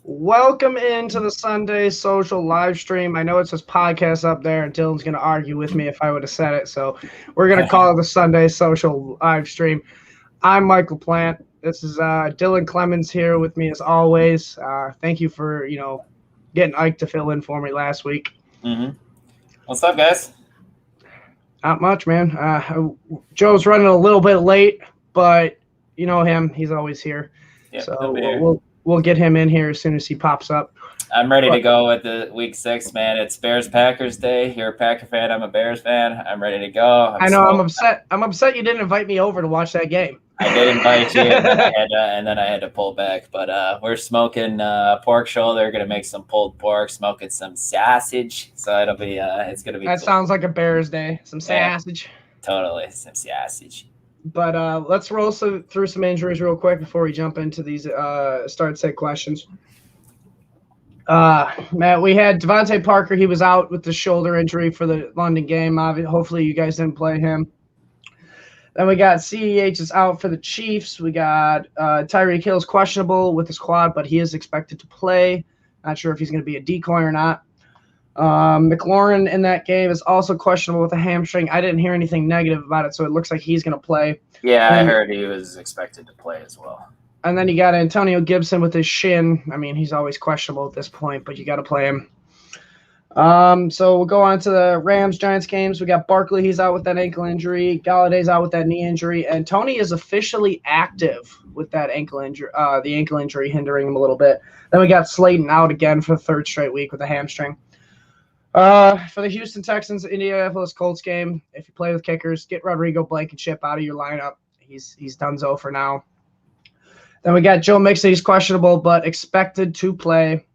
Welcome into the Sunday social live stream. I know it says podcast up there, and Dylan's going to argue with me if I would have said it. So we're going to call it the Sunday social live stream. I'm Michael LaPlant. This is Dylan Clemons here with me as always. Thank you for, getting Ike to fill in for me last week. Mm-hmm. What's up, guys? Not much, man. Joe's running a little bit late, but you know him. He's always here. Yep, So we'll get him in here as soon as he pops up. I'm ready to go with the week 6, man. It's Bears-Packers day. You're a Packer fan. I'm a Bears fan. I'm ready to go. I'm upset. I'm upset you didn't invite me over to watch that game. I did invite you, and then I had to pull back. But we're smoking pork shoulder. Going to make some pulled pork, smoking some sausage. So it'll be it's going to be. That cool. Sounds like a Bears day. Some sausage. Yeah, totally, some sausage. But let's roll through some injuries real quick before we jump into these start-set questions. Matt, we had Devontae Parker. He was out with the shoulder injury for the London game. Hopefully you guys didn't play him. Then we got CEH is out for the Chiefs. We got Tyreek Hill's questionable with his quad, but he is expected to play. Not sure if he's going to be a decoy or not. McLaurin in that game is also questionable with a hamstring. I didn't hear anything negative about it, so it looks like he's going to play. Yeah, I heard he was expected to play as well. And then you got Antonio Gibson with his shin. I mean, he's always questionable at this point, but you got to play him. So we'll go on to the Rams-Giants games. We got Barkley. He's out with that ankle injury. Galladay's out with that knee injury. And Tony is officially active with that ankle injury, the ankle injury hindering him a little bit. Then we got Slayton out again for the third straight week with a hamstring. For the Houston Texans, Indianapolis Colts game, if you play with kickers, get Rodrigo Blankenship out of your lineup. He's donezo for now. Then we got Joe Mixon. He's questionable, but expected to play.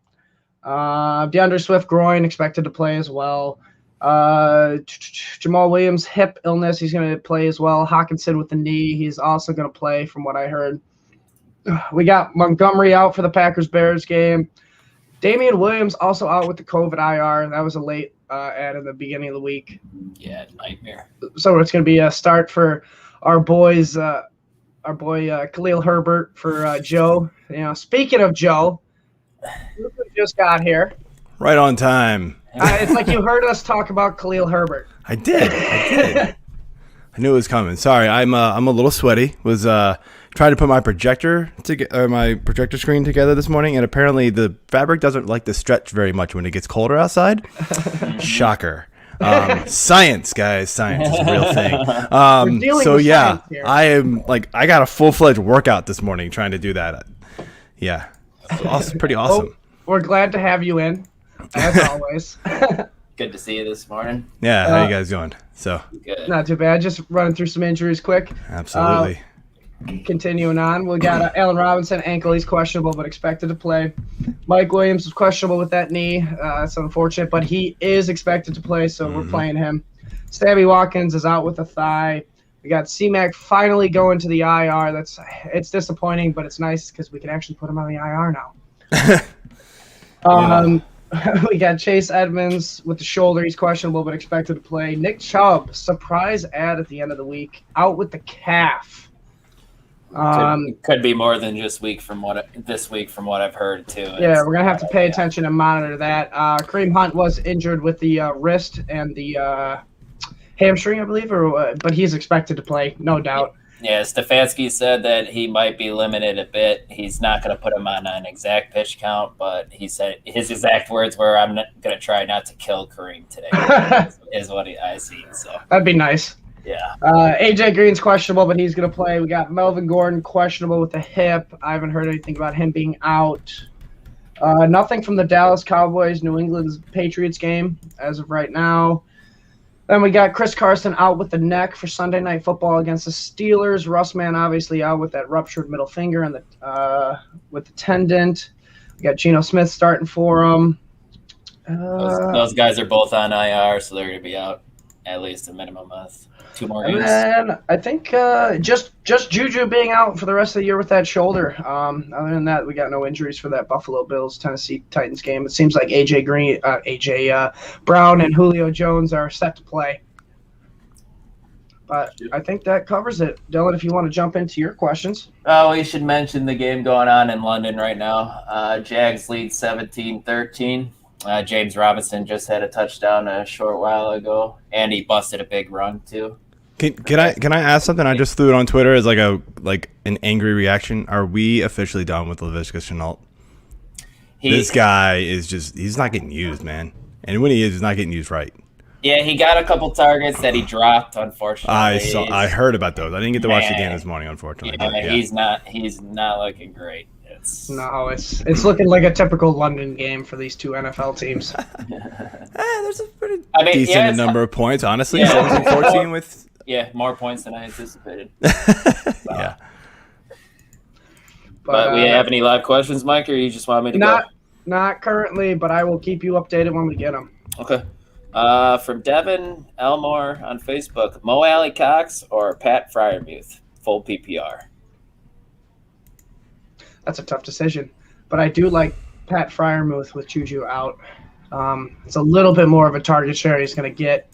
DeAndre Swift groin expected to play as well. Jamal Williams hip illness. He's going to play as well. Hawkinson with the knee. He's also going to play from what I heard. We got Montgomery out for the Packers-Bears game. Damian Williams also out with the COVID IR. That was a late add in the beginning of the week. Yeah, nightmare. So it's going to be a start for our boys, our boy Khalil Herbert for Joe. Speaking of Joe, look who just got here. Right on time. It's like you heard us talk about Khalil Herbert. I did. I knew it was coming. Sorry, I'm a little sweaty. Was trying to put my projector screen together this morning, and apparently the fabric doesn't like to stretch very much when it gets colder outside. Shocker. Science, guys. Science is a real thing. So yeah, I got a full-fledged workout this morning trying to do that. Yeah, awesome. Pretty awesome. Well, we're glad to have you in, as always. Good to see you this morning. Yeah, how you guys doing? So good. Not too bad. Just running through some injuries quick. Absolutely. Continuing on, we got Allen Robinson, ankle. He's questionable, but expected to play. Mike Williams is questionable with that knee. It's unfortunate, but he is expected to play, so we're playing him. Sammy Watkins is out with a thigh. We got C-Mac finally going to the IR. It's disappointing, but it's nice because we can actually put him on the IR now. We got Chase Edmonds with the shoulder. He's questionable, but expected to play. Nick Chubb, surprise add at the end of the week, out with the calf. Could be more than just this week from what I've heard too. Yeah, we're gonna have to pay attention and monitor that. Kareem Hunt was injured with the wrist and the hamstring, I believe, but he's expected to play, no doubt. Yeah, Stefanski said that he might be limited a bit. He's not going to put him on an exact pitch count, but he said his exact words were, "I'm going to try not to kill Kareem today." is what I see. So that'd be nice. Yeah. AJ Green's questionable, but he's going to play. We got Melvin Gordon questionable with the hip. I haven't heard anything about him being out. Nothing from the Dallas Cowboys, New England's Patriots game as of right now. Then we got Chris Carson out with the neck for Sunday Night Football against the Steelers. Russman obviously out with that ruptured middle finger and with the tendon. We got Geno Smith starting for him. Those guys are both on IR, so they're going to be out at least a minimum of 2 more games. And then I think just Juju being out for the rest of the year with that shoulder. Other than that, we got no injuries for that Buffalo Bills Tennessee Titans game. It seems like AJ Brown and Julio Jones are set to play. But I think that covers it. Dylan, if you want to jump into your questions. Oh, we should mention the game going on in London right now. Jags lead 17-13. James Robinson just had a touchdown a short while ago, and he busted a big run too. Can I ask something? I just threw it on Twitter as like an angry reaction. Are we officially done with Laviska Shenault? This guy is he's not getting used, man. And when he is, he's not getting used right. Yeah, he got a couple targets that he dropped, unfortunately. I heard about those. I didn't get to watch the game this morning, unfortunately. Yeah, he's not looking great. It's looking like a typical London game for these two NFL teams. There's a pretty decent number of points, honestly. Yeah. 17-14 with more points than I anticipated. Yeah. But we have any live questions, Mike, or you just want me to go? Not currently, but I will keep you updated when we get them. Okay. From Devin Elmore on Facebook, Mo Alley Cox or Pat Fryermuth, full PPR? That's a tough decision, but I do like Pat Fryermuth with Juju out. It's a little bit more of a target share he's going to get.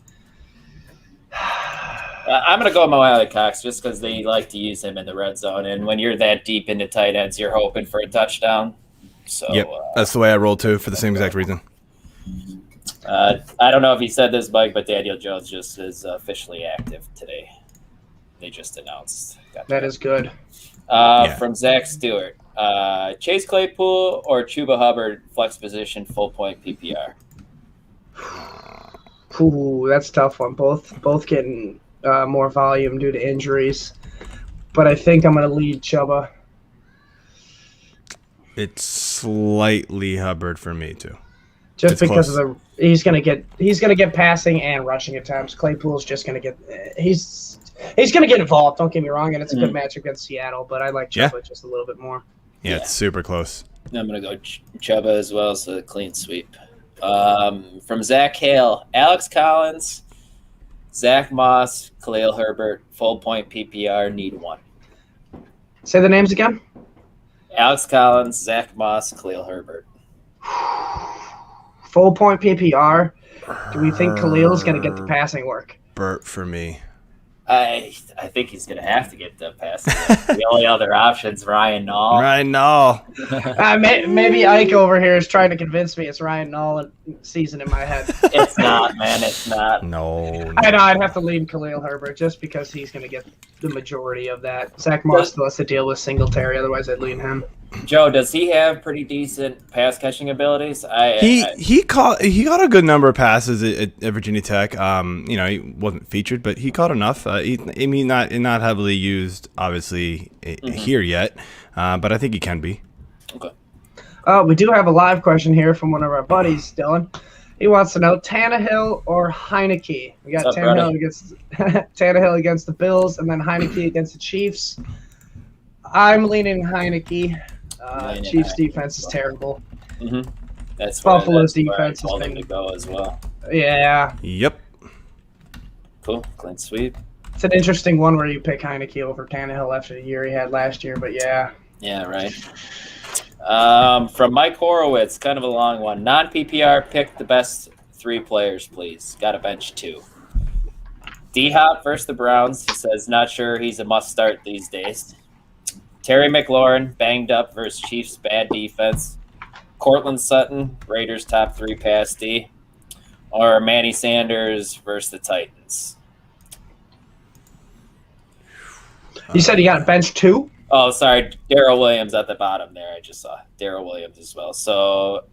I'm going to go Mo Alley Cox just because they like to use him in the red zone, and when you're that deep into tight ends, you're hoping for a touchdown. So yep, that's the way I roll too, for the same exact reason. I don't know if he said this, Mike, but Daniel Jones just is officially active today. They just announced. That is good. From Zach Stewart, Chase Claypool or Chuba Hubbard flex position full point PPR? Ooh, that's a tough one. Both getting more volume due to injuries, but I think I'm going to lead Chuba. It's slightly Hubbard for me too. Just it's because close. he's gonna get passing and rushing attempts. Claypool's just gonna get he's gonna get involved. Don't get me wrong, and it's a good matchup against Seattle. But I like Chuba just a little bit more. Yeah, it's super close. I'm gonna go Chuba as well, so clean sweep. From Zach Hale, Alex Collins, Zach Moss, Khalil Herbert, full point PPR, need one. Say the names again. Alex Collins, Zach Moss, Khalil Herbert. Full point PPR. Do we think Khalil's going to get the passing work? Burt for me. I think he's going to have to get the passing work. The only other option's Ryan Nall. Ryan Nall. Maybe Ike over here is trying to convince me it's Ryan Nall season in my head. It's not, man. It's not. No. I know. I'd have to lean Khalil Herbert just because he's going to get the majority of that. Zach Moss still has to deal with Singletary. Otherwise, I'd lean him. Joe, does he have pretty decent pass catching abilities? He caught a good number of passes at Virginia Tech. He wasn't featured, but he caught enough. Not heavily used, obviously, here yet, but I think he can be. Okay. We do have a live question here from one of our buddies, Dylan. He wants to know Tannehill or Heineke. We got Tannehill against the Bills, and then Heineke against the Chiefs. I'm leaning Heineke. Chiefs defense is terrible. Mm-hmm. That's Buffalo's defense defense has has been been to go as well. Yeah. Yep. Cool, clean sweep. It's an interesting one where you pick Heineke over Tannehill after the year he had last year, but yeah. Yeah, right. From Mike Horowitz, kind of a long one. Non-PPR, pick the best 3 players, please. Got to bench 2. D-Hop versus the Browns. He says not sure he's a must-start these days. Terry McLaurin, banged up versus Chiefs' bad defense. Cortland Sutton, Raiders' top 3 pass D. Or Manny Sanders versus the Titans. You said you got a bench 2? Oh, sorry. Daryl Williams at the bottom there. I just saw Daryl Williams as well. So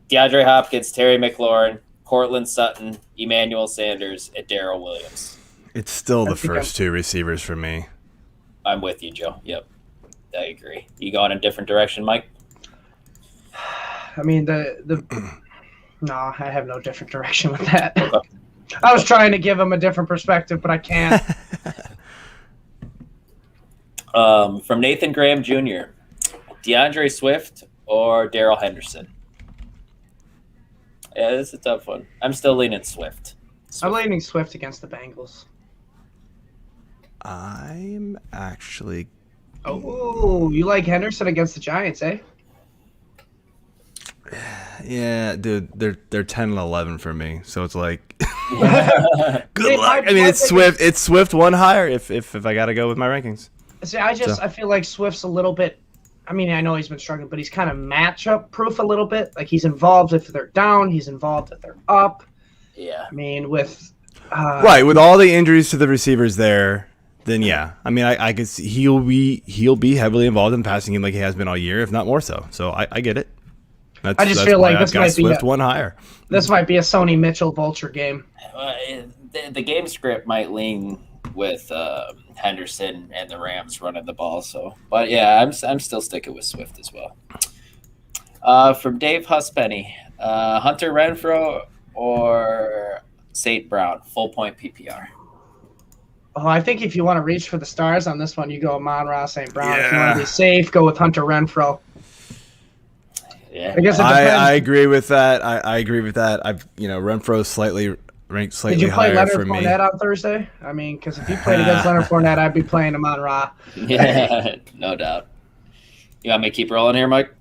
DeAndre Hopkins, Terry McLaurin, Cortland Sutton, Emmanuel Sanders, and Daryl Williams. It's still the first 2 receivers for me. I'm with you, Joe. Yep. I agree. You going in a different direction, Mike? I mean, no, I have no different direction with that. Okay. I was trying to give him a different perspective, but I can't. From Nathan Graham Jr., DeAndre Swift or Daryl Henderson? Yeah, this is a tough one. I'm still leaning Swift. I'm leaning Swift against the Bengals. I'm actually... Oh, you like Henderson against the Giants, eh? Yeah, dude, they're 10 and 11 for me, so it's like Good luck. I mean, it's Swift. It's Swift one higher if I got to go with my rankings. See, I feel like Swift's a little bit. I mean, I know he's been struggling, but he's kind of matchup proof a little bit. Like he's involved if they're down, he's involved if they're up. Yeah. I mean, with right with all the injuries to the receivers there, then yeah. I mean, I could see he'll be heavily involved in passing game like he has been all year, if not more so. So I get it. I just feel like this might be Swift one higher. This might be a Sony Mitchell vulture game. The game script might lean with Henderson and the Rams running the ball. So, but yeah, I'm still sticking with Swift as well. From Dave Huspenny, Hunter Renfrow or St. Brown, full point PPR. Oh, I think if you want to reach for the stars on this one, you go Amon-Ra St. Brown. Yeah. If you want to be safe, go with Hunter Renfrow. Yeah, I guess I agree with that. I agree with that. Renfro's ranked slightly higher for me. Did you play Leonard Fournette on Thursday? I mean, because if you played against Leonard Fournette, I'd be playing Amon-Ra. Yeah, no doubt. You want me to keep rolling here, Mike?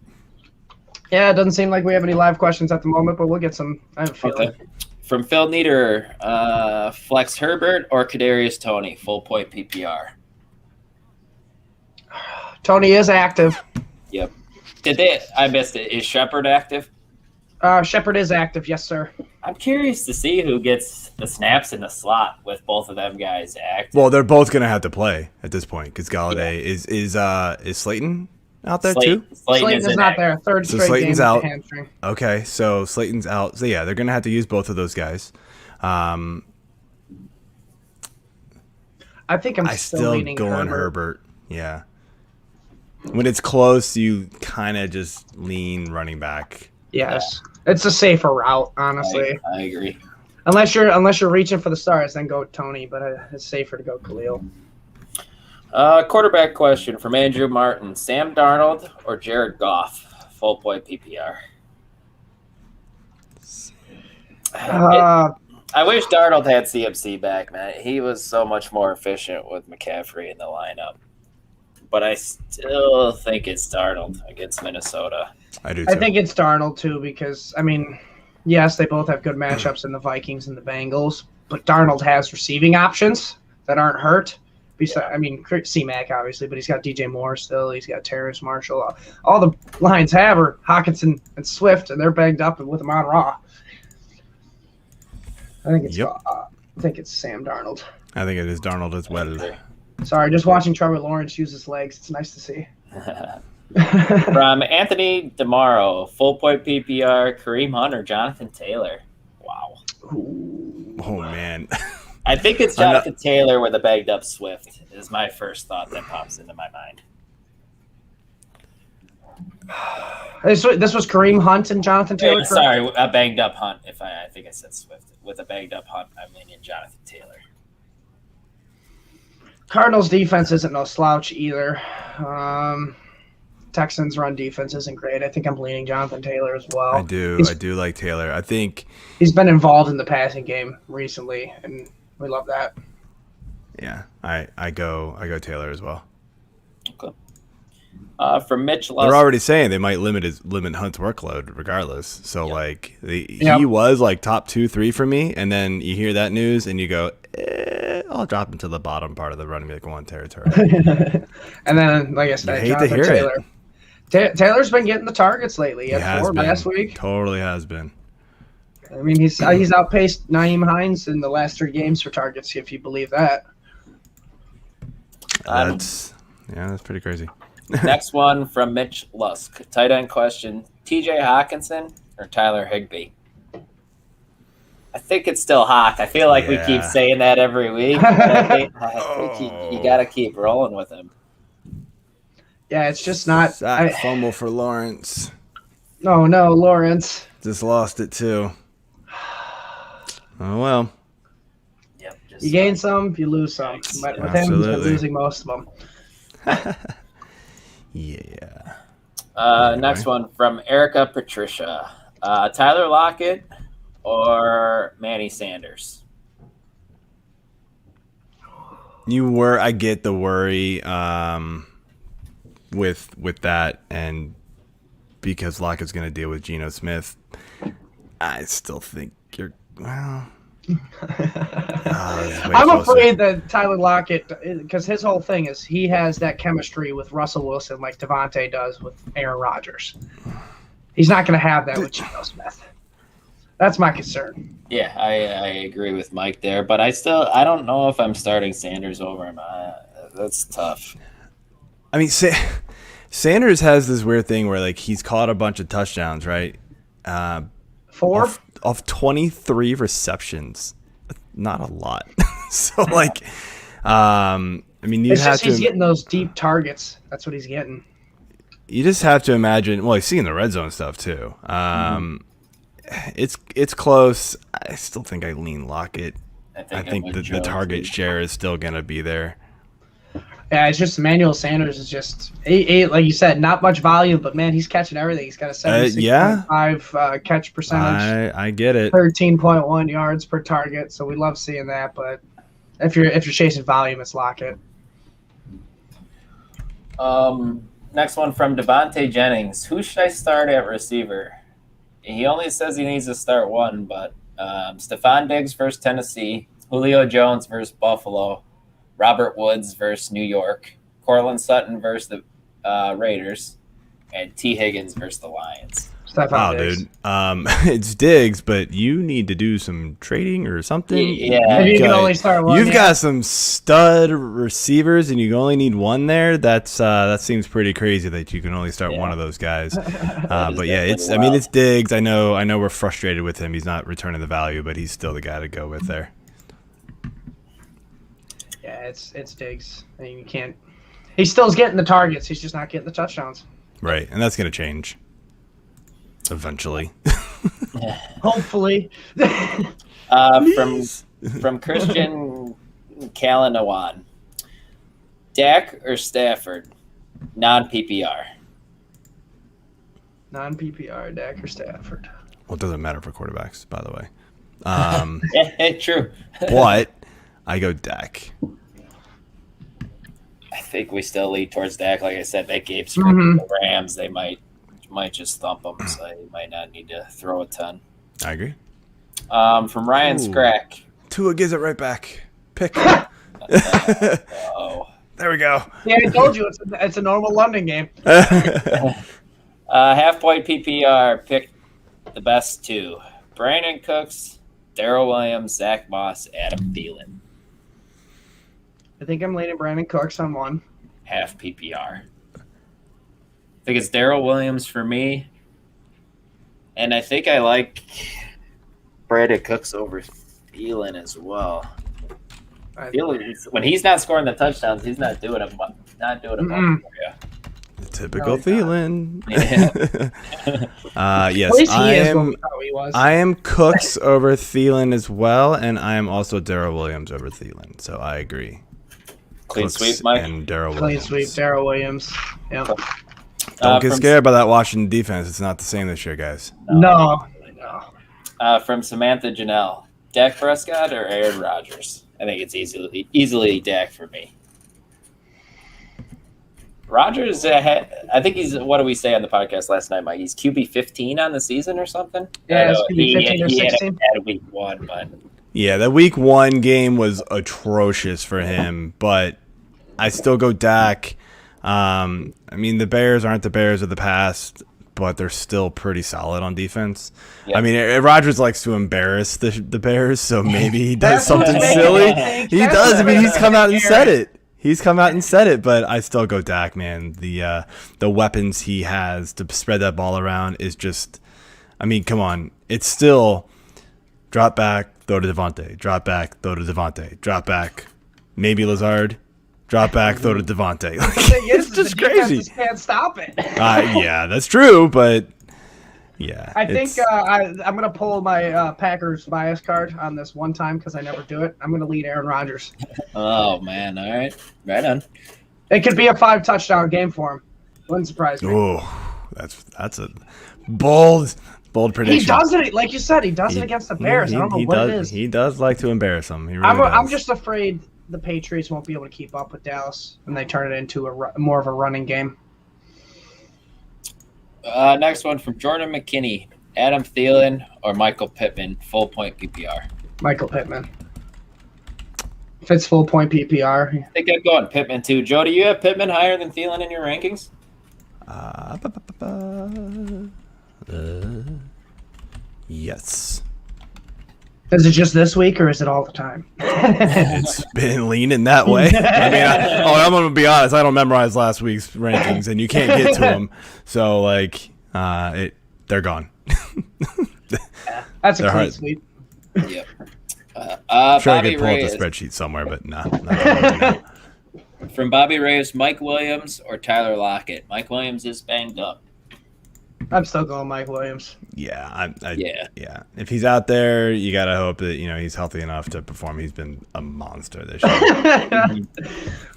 Yeah, it doesn't seem like we have any live questions at the moment, but we'll get some. I have a feeling. Okay. From Phil Nieder, Flex Herbert or Kadarius Toney, full point PPR. Toney is active. Yep. I missed it. Is Shepard active? Shepard is active, yes, sir. I'm curious to see who gets the snaps in the slot with both of them guys active. Well, they're both going to have to play at this point because Galladay is Slayton out there too? Slayton is not there. Third straight Slayton's game out. with the hamstring. Okay, so Slayton's out. So yeah, they're going to have to use both of those guys. I think I'm still leaning going Herbert. Yeah. When it's close, you kind of just lean running back. Yes. It's a safer route, honestly. I agree. Unless you're reaching for the stars, then go Toney, but it's safer to go Khalil. Quarterback question from Andrew Martin. Sam Darnold or Jared Goff? Full point PPR. I wish Darnold had CMC back, man. He was so much more efficient with McCaffrey in the lineup. But I still think it's Darnold against Minnesota. I do too. I think it's Darnold too because, I mean, yes, they both have good matchups in the Vikings and the Bengals, but Darnold has receiving options that aren't hurt. I mean, C-Mac, obviously, but he's got DJ Moore still. He's got Terrace Marshall. All the Lions have are Hockenson and Swift, and they're banged up with Amon-Ra. I think it's Sam Darnold. I think it is Darnold as well. Sorry, just watching Trevor Lawrence use his legs. It's nice to see. From Anthony DeMauro, full point PPR, Kareem Hunt or Jonathan Taylor? Wow. Ooh. Oh, man. I think it's Jonathan Taylor with a bagged up Swift is my first thought that pops into my mind. This was Kareem Hunt and Jonathan Taylor? Sorry, a banged up Hunt. I think I said Swift. With a banged up Hunt, I'm leaning Jonathan Taylor. Cardinals defense isn't no slouch either. Texans run defense isn't great. I think I'm leaning Jonathan Taylor as well. I do like Taylor. I think he's been involved in the passing game recently, and we love that. Yeah, I go Taylor as well. Okay. From Mitch Lusk. They're already saying they might limit Hunt's workload regardless. So he was like top 2-3 for me, and then you hear that news and you go, I'll drop him to the bottom part of the running back one territory. And then, like I said, you hate to hear Taylor. it. Taylor's been getting the targets lately. He has been. Last week. Totally has been. I mean, he's outpaced Nyheim Hines in the last 3 games for targets, if you believe that. That's pretty crazy. Next one from Mitch Lusk. Tight end question. TJ Hawkinson or Tyler Higbee? I think it's still Hawk. I feel like we keep saying that every week. I think you got to keep rolling with him. Yeah, it's just not. Fumble for Lawrence. No, Lawrence. Just lost it too. Oh, well. Yep, you gain some, you lose some. But with him, he's been losing most of them. Yeah. Next one from Erica Patricia. Tyler Lockett or Manny Sanders? I get the worry with that, and because Lockett's going to deal with Geno Smith, I still think I'm afraid that Tyler Lockett, because his whole thing is he has that chemistry with Russell Wilson like Devontae does with Aaron Rodgers. He's not going to have that with Geno Smith. That's my concern. Yeah, I agree with Mike there, but I don't know if I'm starting Sanders over him. That's tough. I mean, Sanders has this weird thing where like he's caught a bunch of touchdowns, right? 4 of 23 receptions, not a lot. So like, I mean, he's getting those deep targets. That's what he's getting. You just have to imagine. Well, he's seeing the red zone stuff too. It's close. I still think I lean Lockett. I think the target share is still gonna be there. Yeah, it's just Emmanuel Sanders is just like you said, not much volume, but man, he's catching everything. He's got a 76.5 catch percentage. I get it. 13.1 yards per target, so we love seeing that. But if you're chasing volume, it's Lockett. Next one from Devontae Jennings. Who should I start at receiver? He only says he needs to start one, but Stephon Diggs versus Tennessee, Julio Jones versus Buffalo, Robert Woods versus New York, Cortland Sutton versus the Raiders, and T. Higgins versus the Lions. Stephon Diggs. Dude. It's Diggs, but you need to do some trading or something. Yeah. You can only start one. You've got some stud receivers, and you only need one there. That seems pretty crazy that you can only start one of those guys. But yeah, it's Diggs. I know we're frustrated with him. He's not returning the value, but he's still the guy to go with there. Yeah, it's Diggs. I mean, you can't. He still's getting the targets. He's just not getting the touchdowns. Right, and that's going to change eventually. Hopefully. From Christian Kalanawan, Dak or Stafford, non-PPR. Non-PPR, Dak or Stafford. Well, it doesn't matter for quarterbacks, by the way. Yeah, true. But I go Dak. I think we still lead towards Dak. Like I said, that game script the Rams, they might just thump them, so you might not need to throw a ton. I agree. From Ryan Scrack. Tua gives it right back. Pick. Oh. There we go. Yeah, I told you it's a normal London game. Half-point PPR, pick the best two. Brandon Cooks, Daryl Williams, Zach Moss, Adam Thielen. I think I'm leaning Brandon Cooks on one. Half PPR. I think it's Daryl Williams for me. And I think I like Brandon Cooks over Thielen as well. When he's not scoring the touchdowns, he's not doing it much for you. Typical Thielen. Yeah. Yes, I am Cooks over Thielen as well, and I am also Daryl Williams over Thielen. So I agree. Clean Cooks sweep, Mike. And Daryl Clean Williams. sweep, Daryl Williams. Yeah. Don't get scared by that Washington defense. It's not the same this year, guys. No. From Samantha Janelle, Dak Prescott or Aaron Rodgers? I think it's easily Dak for me. Rodgers, I think he's, what did we say on the podcast last night, Mike? He's QB 15 on the season or something? Yeah, it's QB 15 or 16. Had week one, but... Yeah, the week one game was atrocious for him, but I still go Dak. I mean, the Bears aren't the Bears of the past, but they're still pretty solid on defense. Yep. I mean, Rodgers likes to embarrass the Bears, so maybe he does something silly. He does. I mean, he's come out and said it. He's come out and said it, but I still go Dak, man. The weapons he has to spread that ball around is just, I mean, come on. It's still drop back, throw to Devontae. Drop back, throw to Devontae. Drop back, maybe Lazard. Drop back, throw to Devontae. It's just crazy. Just can't stop it. Yeah, that's true, but yeah. I think I'm going to pull my Packers bias card on this one time because I never do it. I'm going to lead Aaron Rodgers. Oh, man. All right. Right on. It could be a 5-touchdown game for him. Wouldn't surprise me. Oh, that's a bold prediction. He does it, like you said, he does it against the Bears. I don't know what it is. He does like to embarrass them. He really I'm does. just afraid the Patriots won't be able to keep up with Dallas and they turn it into more of a running game. Next one from Jordan McKinney. Adam Thielen or Michael Pittman, full point PPR. Michael Pittman. Fits full point PPR. I think I'd go on Pittman too. Joe, do you have Pittman higher than Thielen in your rankings? Yes. Is it just this week or is it all the time? It's been leaning that way. I mean, I'm going to be honest. I don't memorize last week's rankings, and you can't get to them. So, like, they're gone. That's a clean sweep. Yep. I'm sure I Bobby could pull up Reyes. the spreadsheet somewhere, but no. From Bobby Reyes, Mike Williams or Tyler Lockett? Mike Williams is banged up. I'm still going Mike Williams. Yeah, Yeah. If he's out there, you gotta hope that he's healthy enough to perform. He's been a monster this year.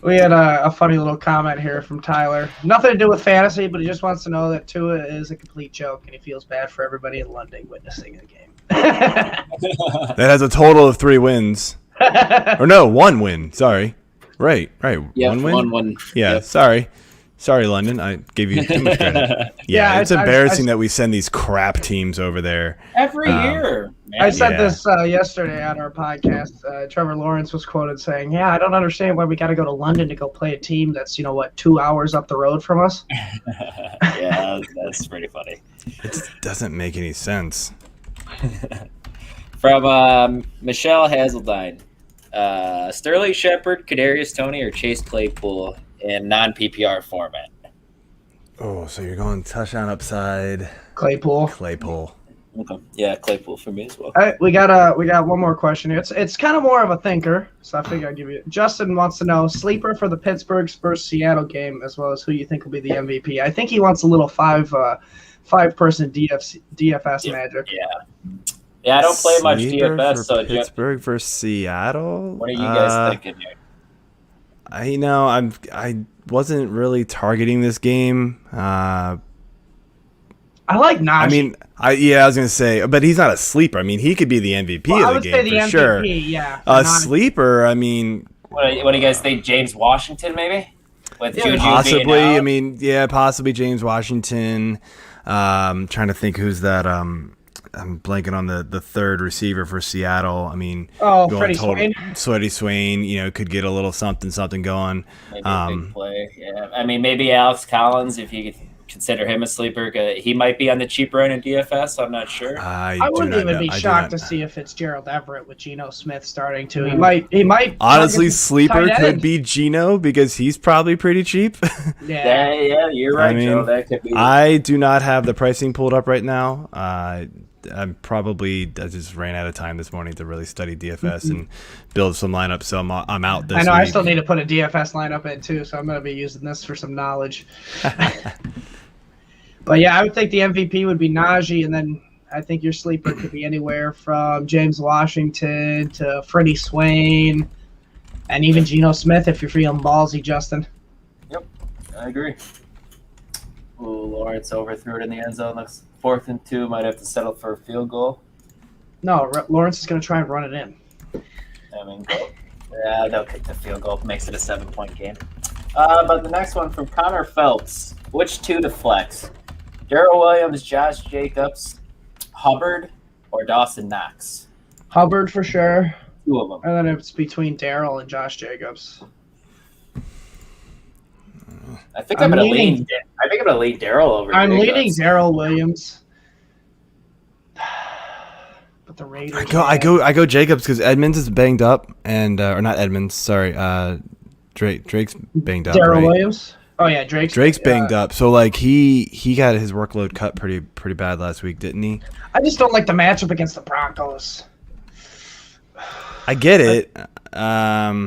We had a funny little comment here from Tyler. Nothing to do with fantasy, but he just wants to know that Tua is a complete joke, and he feels bad for everybody in London witnessing the game. That has a total of 3 wins, or no, 1 win. Sorry, right. Yeah, 1 win. 1-1. Yeah, Yep. Sorry, London. I gave you too much credit. Yeah, it's embarrassing that we send these crap teams over there Every year. Man. I said this yesterday on our podcast. Trevor Lawrence was quoted saying, "Yeah, I don't understand why we got to go to London to go play a team that's 2 hours up the road from us." Yeah, that's pretty funny. It doesn't make any sense. From Michelle Hazeldine, Sterling Shepard, Kadarius Toney, or Chase Claypool in non-PPR format? Oh, so you're going touchdown upside. Claypool. Okay. Yeah, Claypool for me as well. All right, we got one more question here. It's kind of more of a thinker, so I figure I'll give you. Justin wants to know sleeper for the Pittsburgh Spurs Seattle game, as well as who you think will be the MVP. I think he wants a little five-person DFS magic. Yeah, I don't play much Sleeper DFS, for so Pittsburgh versus Seattle. what are you guys thinking here? I wasn't really targeting this game. I like Najee. I mean, I was gonna say, but he's not a sleeper. I mean, he could be the MVP of the game for sure. Yeah. A sleeper. I mean, What do you guys think? James Washington, maybe? With Juju possibly. being out? I mean, yeah, possibly James Washington. Trying to think who's that. I'm blanking on the third receiver for Seattle. I mean, Freddie Swain. Freddie Swain, could get a little something going. Maybe a big play. Yeah, I mean, maybe Alex Collins, if you consider him a sleeper. He might be on the cheaper end of DFS. I'm not sure. I wouldn't even be shocked to see if it's Gerald Everett with Geno Smith starting too. He might. Honestly, sleeper could be Geno because he's probably pretty cheap. Yeah, you're right, Joe. That could be. I do not have the pricing pulled up right now. I just ran out of time this morning to really study DFS and build some lineups, so I'm out this week. I still need to put a DFS lineup in too, so I'm going to be using this for some knowledge. But yeah, I would think the MVP would be Najee, and then I think your sleeper could be anywhere from James Washington to Freddie Swain, and even Geno Smith if you're feeling ballsy, Justin. Yep, I agree. Ooh, Lawrence overthrew it in the end zone. Looks 4th and 2. Might have to settle for a field goal. No, Lawrence is going to try and run it in. I mean, they'll kick the field goal. Makes it a 7-point game. But the next one from Connor Phelps. Which 2 to flex? Daryl Williams, Josh Jacobs, Hubbard, or Dawson Knox? Hubbard for sure. 2 of them. And then it's between Daryl and Josh Jacobs. I think I'm going to lean Daryl over. I'm leaning Daryl Williams. But the Raiders. I go Jacobs because Edmonds is banged up, and or not Edmonds. Sorry, Drake's banged up. Daryl right? Williams. Oh yeah, Drake's banged up. So like he got his workload cut pretty bad last week, didn't he? I just don't like the matchup against the Broncos. I get it. I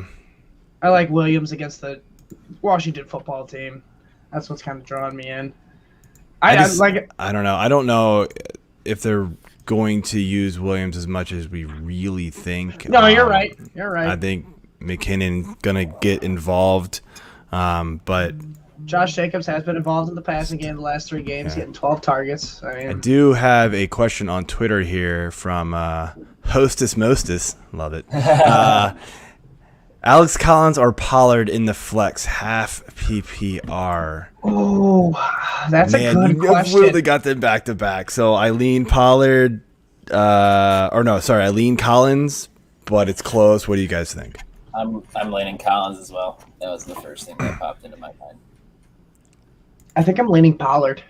like Williams against the Washington football team. That's what's kind of drawing me in. I don't know. I don't know if they're going to use Williams as much as we really think. No, you're right. I think McKinnon's gonna get involved, but Josh Jacobs has been involved in the passing game the last 3 games, getting 12 targets. I do have a question on Twitter here from Hostess Mostess. Love it. Alex Collins or Pollard in the flex half PPR? Oh, that's a good question. I've really got them back to back. So I lean Pollard I lean Collins, but it's close. What do you guys think? I'm leaning Collins as well. That was the first thing that popped into my mind. I think I'm leaning Pollard.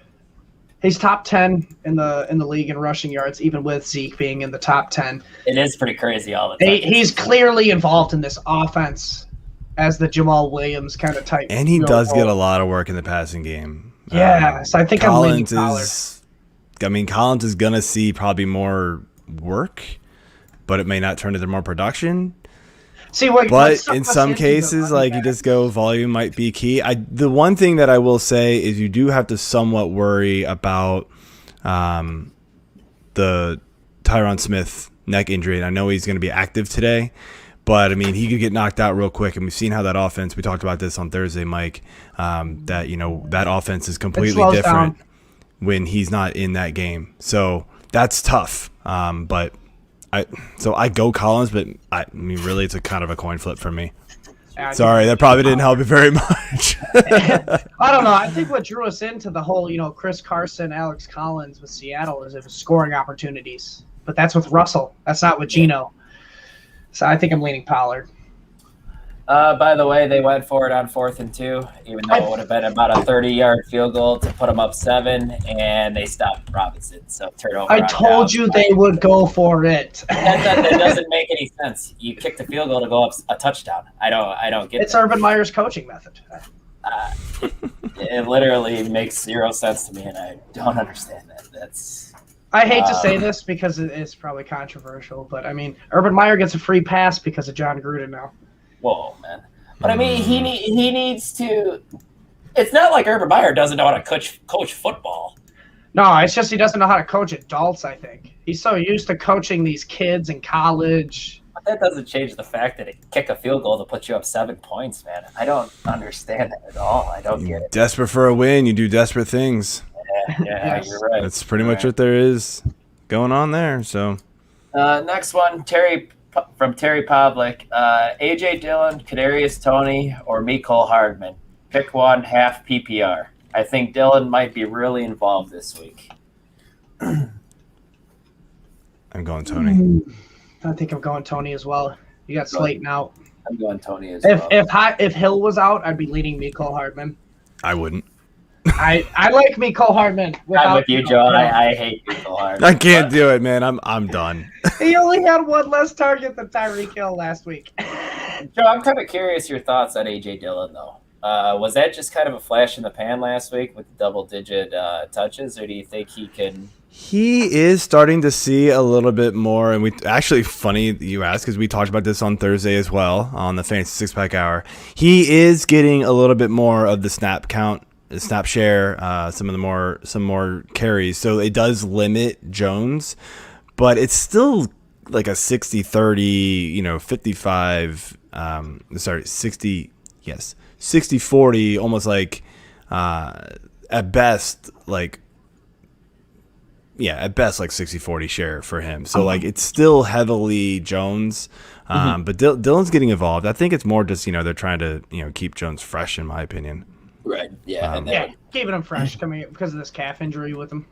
He's top 10 in the league in rushing yards, even with Zeke being in the top 10. It is pretty crazy all the time. He's clearly involved in this offense as the Jamal Williams kind of type. And he does get a lot of work in the passing game. Yeah, so I think Collins I'm leaning Pollard. Collins is going to see probably more work, but it may not turn into more production. But in some cases, like you just go volume might be key. The one thing that I will say is you do have to somewhat worry about the Tyron Smith neck injury. And I know he's going to be active today, but I mean he could get knocked out real quick. And we've seen how that offense. We talked about this on Thursday, Mike. That offense is completely different when he's not in that game. So that's tough. But I go Collins, but I mean, really, it's a kind of a coin flip for me. Sorry, that probably didn't help you very much. I don't know. I think what drew us into the whole, Chris Carson, Alex Collins with Seattle is it was scoring opportunities. But that's with Russell. That's not with Geno. So I think I'm leaning Pollard. By the way, they went for it on 4th and 2, even though it would have been about a 30-yard field goal to put them up 7, and they stopped Robinson. So turnover. I told you they would go for it. That doesn't make any sense. You kicked a field goal to go up a touchdown. I don't get it. It's Urban Meyer's coaching method. It literally makes zero sense to me, and I don't understand that. I hate to say this because it is probably controversial, but I mean, Urban Meyer gets a free pass because of John Gruden now. Whoa, man. But I mean, he needs to. It's not like Urban Meyer doesn't know how to coach football. No, it's just he doesn't know how to coach adults, I think. He's so used to coaching these kids in college. But that doesn't change the fact that it kick a field goal to put you up 7 points, man. I don't understand that at all. I don't get it. Desperate for a win, you do desperate things. Yeah, yes. You're right. That's pretty much what there is going on there. So, next one, from Terry Pavlik, A.J. Dillon, Kadarius Toney, or Mecole Hardman. Pick one, half PPR. I think Dillon might be really involved this week. I'm going Toney. I think I'm going Toney as well. You got Slayton out. I'm going Toney as well. If Hill was out, I'd be leading Mecole Hardman. I wouldn't. I like Mecole Hardman. I'm with you, Joe. I hate Mecole Hardman. I can't do it, man. I'm done. He only had one less target than Tyreek Hill last week. Joe, I'm kind of curious your thoughts on A.J. Dillon, though. Was that just kind of a flash in the pan last week with double-digit touches, or do you think he can? He is starting to see a little bit more, and we actually funny you ask because we talked about this on Thursday as well on the Fantasy Six-Pack Hour. He is getting a little bit more of the snap count. Snap share, some more carries. So it does limit Jones, but it's still like a 60-30, 55, 60-40, almost like at best like 60-40 share for him. So like it's still heavily Jones, but Dillon's getting involved. I think it's more just, they're trying to, keep Jones fresh in my opinion. Right. Yeah. Keeping him fresh coming because of this calf injury with him.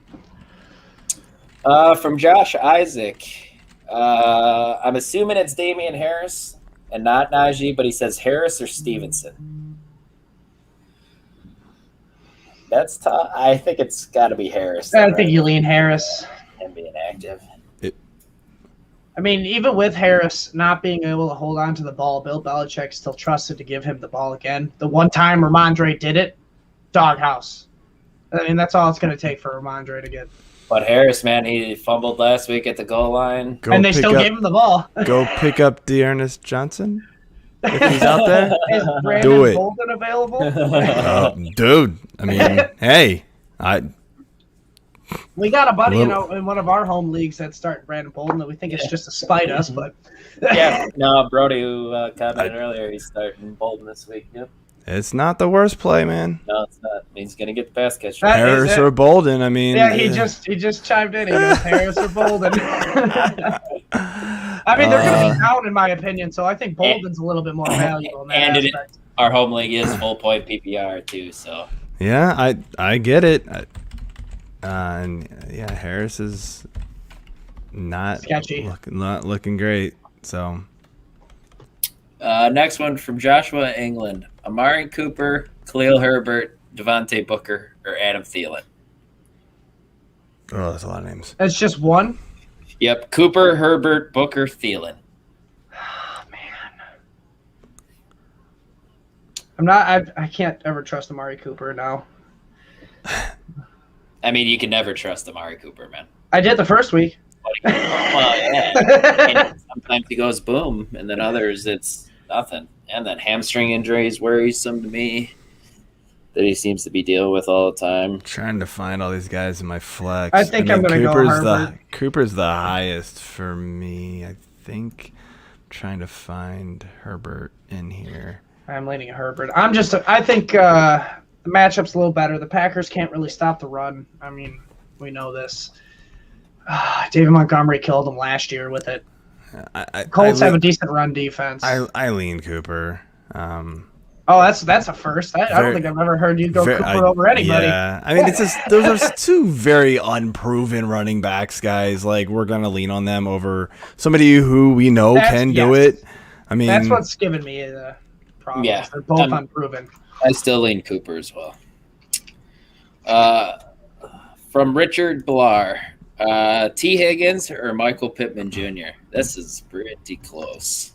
From Josh Isaac, I'm assuming it's Damian Harris and not Najee, but he says Harris or Stevenson. That's tough. I think it's got to be Harris. I think you lean Harris. And being active. I mean, even with Harris not being able to hold on to the ball, Bill Belichick still trusted to give him the ball again. The one time Ramondre did it, doghouse. I mean, that's all it's going to take for Ramondre to get. But Harris, man, he fumbled last week at the goal line. And they still gave him the ball. Go pick up Dearness Johnson if he's out there. Is Brandon Bolden available? Dude, I mean, hey, we got a buddy, in one of our home leagues that's starting Brandon Bolden that we think it's just to spite us, but Brody, who commented earlier, he's starting Bolden this week. Yep. It's not the worst play, man. No, it's not. He's gonna get the pass catch. Harris or Bolden, I mean. Yeah, he just chimed in. He goes Harris or Bolden. I mean, they're gonna be down in my opinion, so I think Bolden's a little bit more valuable in that aspect. Our home league is full point PPR too, so. Yeah, I get it. And Harris is not sketchy. Not looking great. So next one from Joshua England: Amari Cooper, Khalil Herbert, Devontae Booker, or Adam Thielen. oh, that's a lot of names. It's just one. Yep, Cooper, Herbert, Booker, Thielen. Oh, man. I'm not. I can't ever trust Amari Cooper now. I mean, you can never trust Amari Cooper, man. I did the first week. Well, yeah. And sometimes he goes boom, and then others it's nothing. And then hamstring injury is worrisome to me that he seems to be dealing with all the time. Trying to find all these guys in my flex. I think I'm going to go Herbert. Cooper's the highest for me, I think. Trying to find Herbert in here. I'm leaning Herbert. I think the matchup's a little better. The Packers can't really stop the run. I mean, we know this. David Montgomery killed them last year with it. Colts have a decent run defense. I lean Cooper. That's a first. I don't think I've ever heard you go Cooper over anybody. Yeah, I mean, it's just those are two very unproven running backs, guys. Like, we're gonna lean on them over somebody who we know can do it. I mean, that's what's giving me the problem. Yeah, they're both unproven. I still lean Cooper as well. From Richard Blar, T. Higgins or Michael Pittman Jr.? This is pretty close.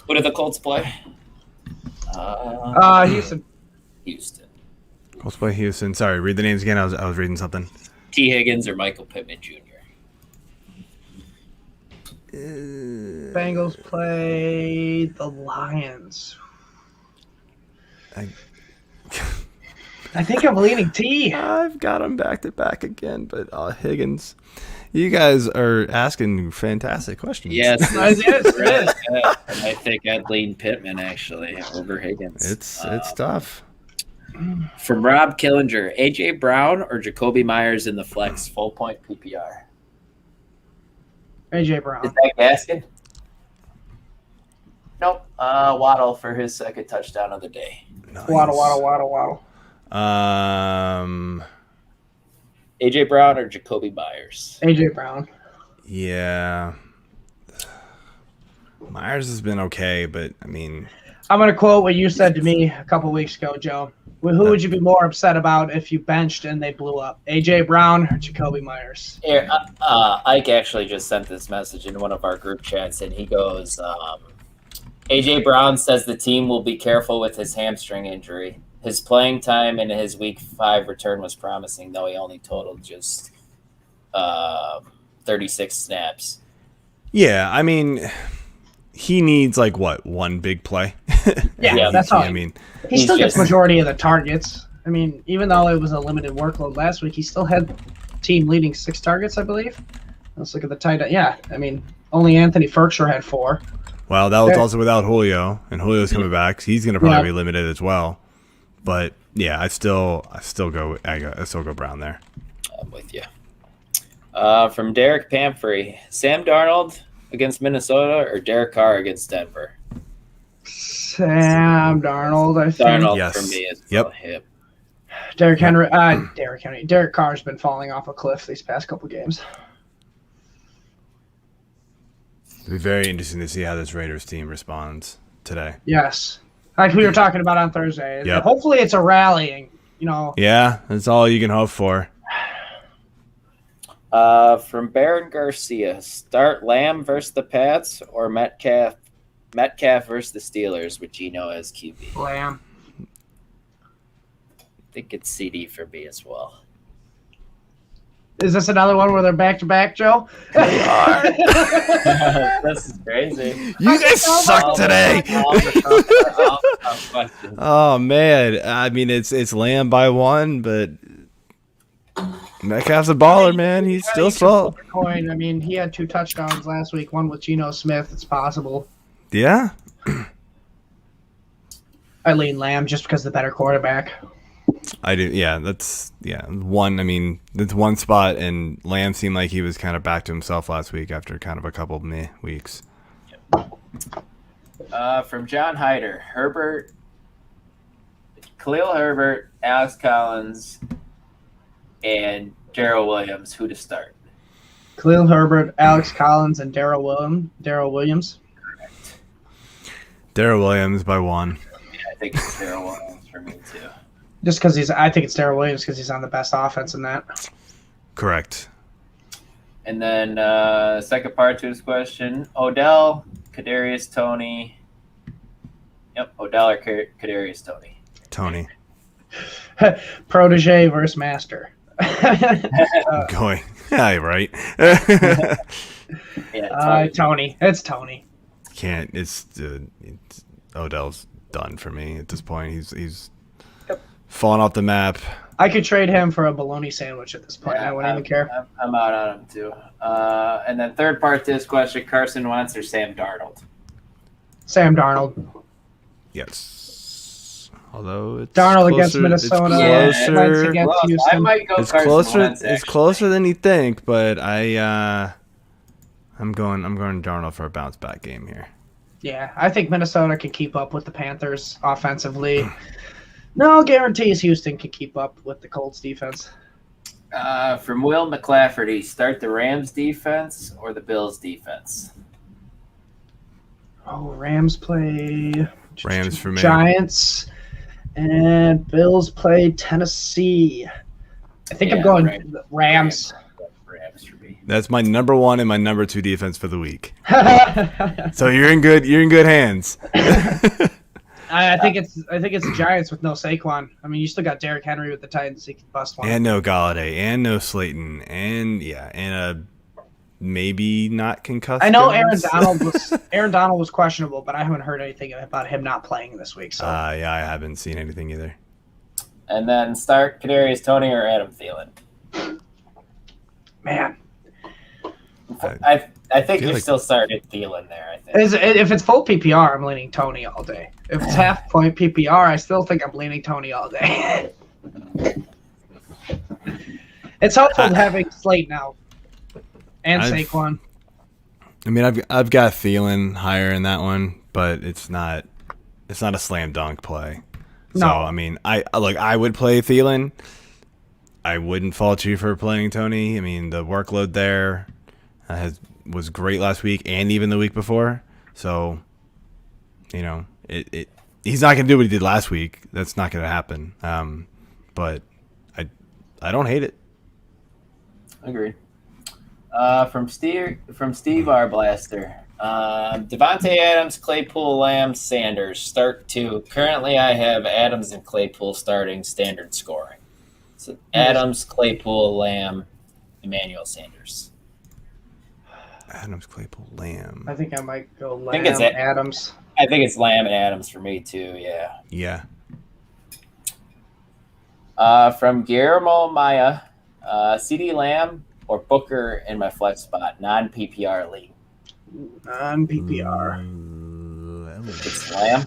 Who did the Colts play? Houston. Houston. Colts play Houston. Sorry, read the names again. I was reading something. T. Higgins or Michael Pittman Jr.? Bengals play the Lions. I think I'm leaning T. I've got them back to back again, but Higgins. You guys are asking fantastic questions. Yes, it is. I think I'd lean Pittman actually over Higgins. It's tough. From Rob Killinger, AJ Brown or Jacoby Myers in the flex full point PPR? AJ Brown. Is that Gaskin? Nope. Waddle for his second touchdown of the day. Nice. Waddle. AJ Brown or Jacoby Myers? AJ Brown. Yeah. Myers has been okay, but I mean, I'm going to quote what you said to me a couple weeks ago, Joe. Who would you be more upset about if you benched and they blew up? AJ Brown or Jacoby Myers? Here, Ike actually just sent this message in one of our group chats, and he goes, AJ Brown says the team will be careful with his hamstring injury. His playing time in his Week 5 return was promising, though he only totaled just 36 snaps. yeah, I mean, he needs one big play. Yeah, that's all. I mean, he still gets majority of the targets. I mean, even though it was a limited workload last week, he still had team leading 6 targets, I believe. Let's look at the tight end. Yeah, I mean, only Anthony Ferkshire had 4. Well, that was also without Julio, and Julio's coming back. So he's going to probably be limited as well. But yeah, I still go Brown there. I'm with you. From Derek Pamfrey, Sam Darnold against Minnesota or Derek Carr against Denver? Sam Darnold, I think. Darnold for me is hip. Derek Carr's been falling off a cliff these past couple games. It'll be very interesting to see how this Raiders team responds today. Yes. Like we were talking about on Thursday. Yep. Hopefully it's a rallying, Yeah, that's all you can hope for. From Baron Garcia, start Lamb versus the Pats or Metcalf versus the Steelers with Geno as QB? Lamb. I think it's CD for me as well. Is this another one where they're back-to-back, Joe? They are. This is crazy. You guys suck today. Oh, man. I mean, it's Lamb by 1, but Metcalf's a baller, man. He's still slow. Coin. I mean, he had 2 touchdowns last week, one with Geno Smith. It's possible. Yeah. I lean Lamb just because the better quarterback. I do. Yeah, that's one. I mean, that's one spot, and Lamb seemed like he was kind of back to himself last week after kind of a couple of meh weeks. From John Hyder, Khalil Herbert, Alex Collins, and Daryl Williams, who to start? Khalil Herbert, Alex Collins, and Daryl Williams. Daryl Williams by 1. Yeah, I think it's Daryl Williams for me too. Just because I think it's Daryl Williams because he's on the best offense in that. Correct. And then second part to his question: Odell, Kadarius Toney. Yep, Odell or Kadarius Toney. Tony. Protege versus master. Going. Yeah, right. Yeah, Tony. It's Tony. Can't. It's Odell's done for me at this point. He's fallen off the map. I could trade him for a bologna sandwich at this point. I wouldn't even care. I'm out on him too. And then third part to this question: Carson Wentz or Sam Darnold? Sam Darnold. Yes. Although it's Darnold closer, against Minnesota. It's closer. Wentz against Well, Houston. I might go It's Carson closer. Wentz, It's actually. closer than you think, but I'm going Darnold for a bounce back game here. Yeah, I think Minnesota can keep up with the Panthers offensively. No guarantees Houston can keep up with the Colts defense. From Will McClafferty, start the Rams defense or the Bills defense? Oh, Rams play Rams for me. Giants, and Bills play Tennessee. I think I'm Yeah, going Rams. Rams for me. That's my number 1 and my number 2 defense for the week. So you're in good hands. I think it's the Giants with no Saquon. I mean, you still got Derrick Henry with the Titans. He can bust one. And no Galladay, and no Slayton, and a maybe not concussed. I know Jones. Aaron Donald was questionable, but I haven't heard anything about him not playing this week. So Yeah, I haven't seen anything either. And then start Kadarius Toney or Adam Thielen? man, I think feel you're like- still starting Thielen there. I think. if it's full PPR, I'm leaning Tony all day. If it's half point PPR, I still think I'm leaning Tony all day. It's helpful having Slate now and Saquon. I mean, I've got Thielen higher in that one, but it's not a slam dunk play. So No. I mean, I would play Thielen. I wouldn't fault you for playing Tony. I mean, the workload there was great last week and even the week before. So, he's not going to do what he did last week. That's not going to happen. But I don't hate it. Agreed. From Steve Arblaster. Devontae Adams, Claypool, Lamb, Sanders. Start 2. Currently, I have Adams and Claypool starting standard scoring. So Adams, Claypool, Lamb, Emmanuel Sanders. Adams, Claypool, Lamb. I think I might go Lamb, think it's Adams. I think it's Lamb and Adams for me too. Yeah. Yeah. From Guillermo Maya, CD Lamb or Booker in my flex spot, non-PPR league. Non-PPR. It's Lamb.